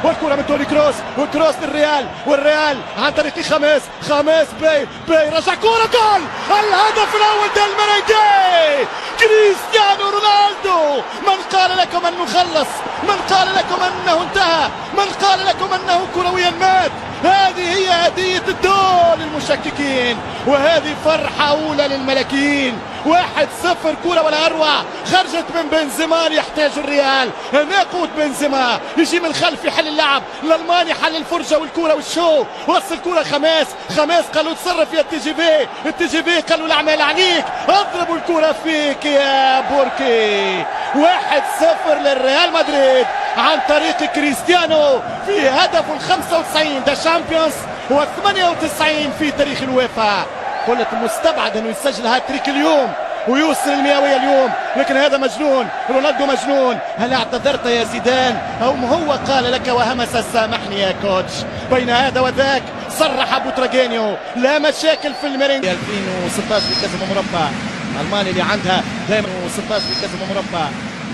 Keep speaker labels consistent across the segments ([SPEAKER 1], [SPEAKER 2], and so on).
[SPEAKER 1] والكرة من توني كروس وكروس للريال والريال عن طريق خميس بي رجع كرة جول. الهدف الأول ديال الميرينغي كريستيانو رونالدو. من قال لكم أنه خلص؟ من قال لكم أنه انتهى؟ من قال لكم أنه كرويا مات؟ هذه هي هدية الدول للمشككين، وهذه فرحة أولى للملاكين. 1-0 كرة ولا أروع، خرجت من بنزيما يحتاج الريال. هنا قوة بنزيما يجي من الخلف يحل اللعب. الألماني حل الفرجة والكرة والشو، وصل كرة خميس قال له تصرف يا التي جي في قال له الأعمال عليك، اضربوا الكرة فيك يا بوركي. 1-0 للريال مدريد عن طريق كريستيانو في هدفه 95 ده شامبيونز و98 في تاريخ الويفا. قلت مستبعد انه يسجل هاتريك اليوم ويوصل المئوية اليوم، لكن هذا مجنون، رونالدو مجنون. هل اعتذرت يا زيدان او هو قال لك وهمس سامحني يا كوتش؟ بين هذا وذاك صرح بوتراجينيو لا مشاكل في الميرينغي. 2016 في كاس مربع المانيا اللي عندها دائما 16 في كاس مربع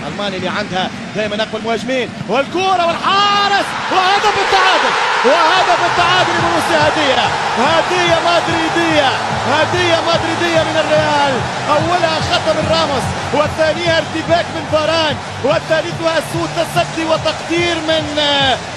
[SPEAKER 1] المانيا اللي عندها دائما اقوى المهاجمين، والكرة والحارس وهدف التعادل. لبروسيا هدية مدريدية من الريال. اولها خطأ من راموس، والثانية ارتباك من فاران، والثالثها سوء تصدي وتقدير من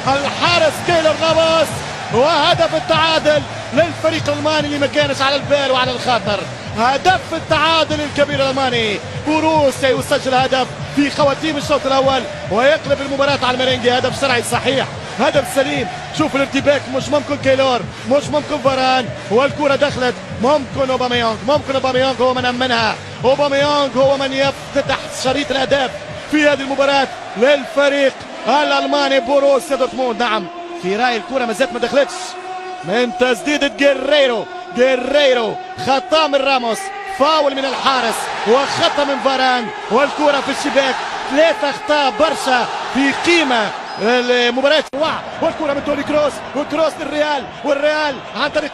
[SPEAKER 1] الحارس كيلر نافاس. وهدف التعادل للفريق الالماني اللي ما كانش على البال وعلى الخاطر. هدف التعادل الكبير الالماني. بوروسيا يسجل هدف في خواتيم الشوط الاول ويقلب المباراة على الميرينغي. هدف شرعي صحيح، هدف سليم. شوف الارتباك، مش ممكن كيلور، مش ممكن فاران، والكرة دخلت. ممكن اوباميانغ هو من امنها. اوباميانغ هو من يفتتح شريط الاهداف في هذه المباراة للفريق الالماني بوروسيا دورتموند. نعم، في راي الكرة ما زالت ما دخلتش من تسديدة جيريرو. خطأ من راموس، فاول من الحارس، وخطأ من فاران، والكرة في الشباك. 3 أخطاء برشا في قيمة المباراة. والكرة من توني كروس وكروس للريال والريال عن طريق